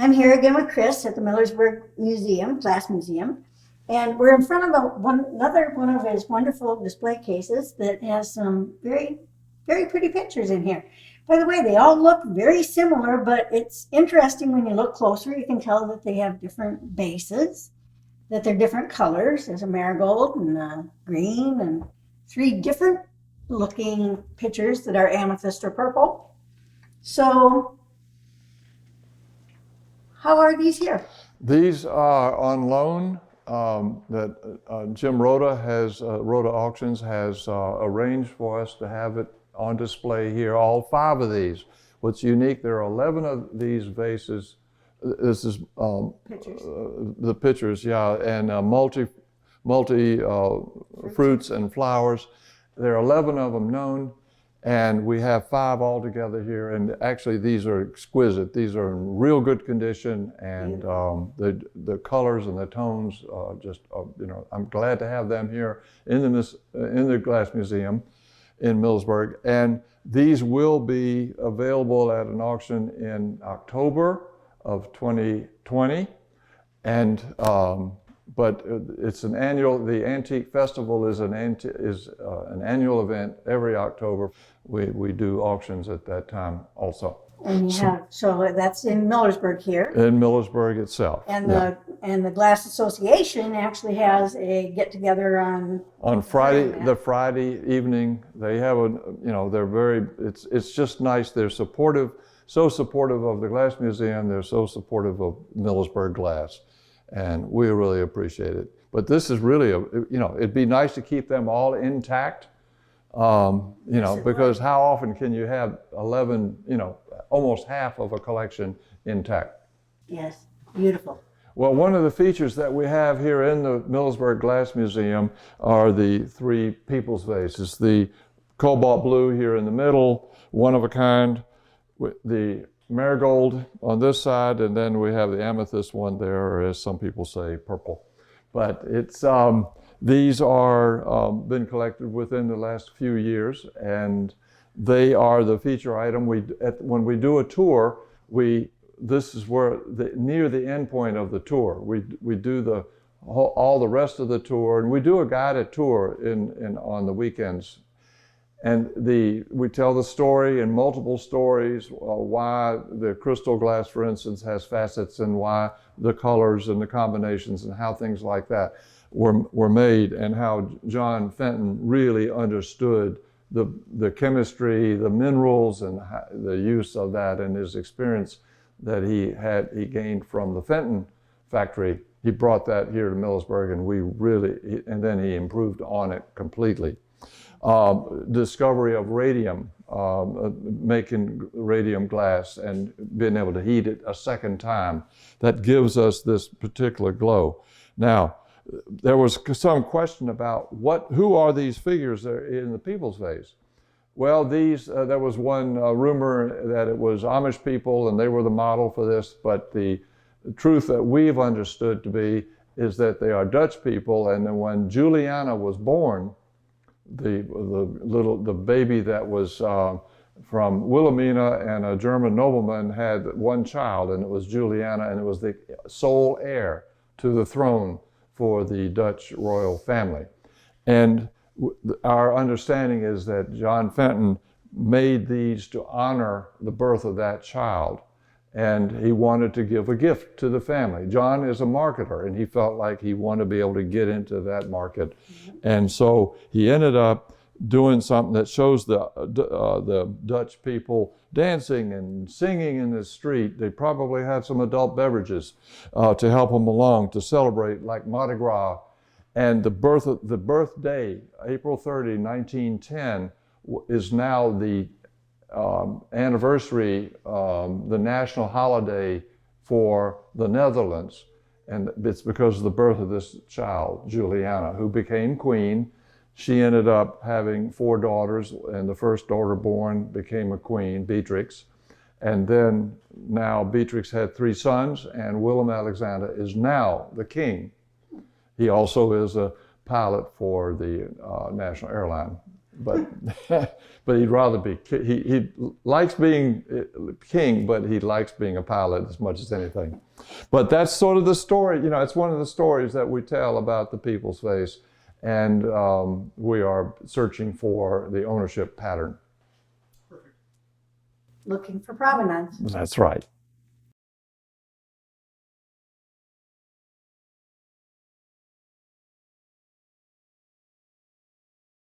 I'm here again with Chris at the Millersburg Museum, Glass Museum, and we're in front of another one of his wonderful display cases that has some very, very pretty pictures in here. By the way, they all look very similar, but it's interesting when you look closer, you can tell that they have different bases, that they're different colors. There's a marigold and a green and three different looking pictures that are amethyst or purple. So how are these here? These are on loan that Jim Rhoda Auctions has arranged for us to have it on display here, all 5 of these. What's unique, there are 11 of these vases. This is Pictures. The pictures, yeah, and multi fruits and flowers. There are 11 of them known, and we have 5 altogether here. And actually, these are exquisite. These are in real good condition, and the colors and the tones I'm glad to have them here in the Glass Museum in Millersburg. And these will be available at an auction in October of 2020, and but it's an annual. The Antique Festival is an annual event every October. We do auctions at that time also. And so that's in Millersburg here. In Millersburg itself. And the Glass Association actually has a get together on Friday, the Friday evening. They have they're very. It's just nice. They're supportive. So supportive of the Glass Museum. They're so supportive of Millersburg Glass, and we really appreciate it. But this is really it'd be nice to keep them all intact, because how often can you have 11, almost half of a collection intact? Yes, beautiful. Well, one of the features that we have here in the Millersburg Glass Museum are the 3 people's vases. The cobalt blue here in the middle, one of a kind, with the marigold on this side, and then we have the amethyst one there, or as some people say, purple. But it's these are been collected within the last few years, and they are the feature item. When we do a tour, this is where near the end point of the tour. We do all the rest of the tour, and we do a guided tour on the weekends. And we tell the story in multiple stories, why the crystal glass, for instance, has facets, and why the colors and the combinations and how things like that were made, and how John Fenton really understood the chemistry, the minerals, and the use of that, and his experience that he gained from the Fenton factory. He brought that here to Millersburg, and and then he improved on it completely. Discovery of radium, making radium glass and being able to heat it a second time, that gives us this particular glow. Now, there was some question about who are these figures that are in the people's vase? Well, there was one rumor that it was Amish people and they were the model for this, but the truth that we've understood to be is that they are Dutch people, and then when Juliana was born, the baby that was from Wilhelmina and a German nobleman had one child, and it was Juliana, and it was the sole heir to the throne for the Dutch royal family. And our understanding is that John Fenton made these to honor the birth of that child, and he wanted to give a gift to the family. John is a marketer, and he felt like he wanted to be able to get into that market. And so he ended up doing something that shows the Dutch people dancing and singing in the street. They probably had some adult beverages to help them along, to celebrate, like Mardi Gras. And the birthday, April 30, 1910, is now the anniversary, the national holiday for the Netherlands. And it's because of the birth of this child, Juliana, who became queen. She ended up having 4 daughters, and the first daughter born became a queen, Beatrix. And then now Beatrix had 3 sons, and Willem Alexander is now the king. He also is a pilot for the national airline. but but he'd rather be he likes being king, but he likes being a pilot as much as anything. But that's sort of the story. You know, it's one of the stories that we tell about the people's face, and we are searching for the ownership pattern. Looking for provenance. That's right.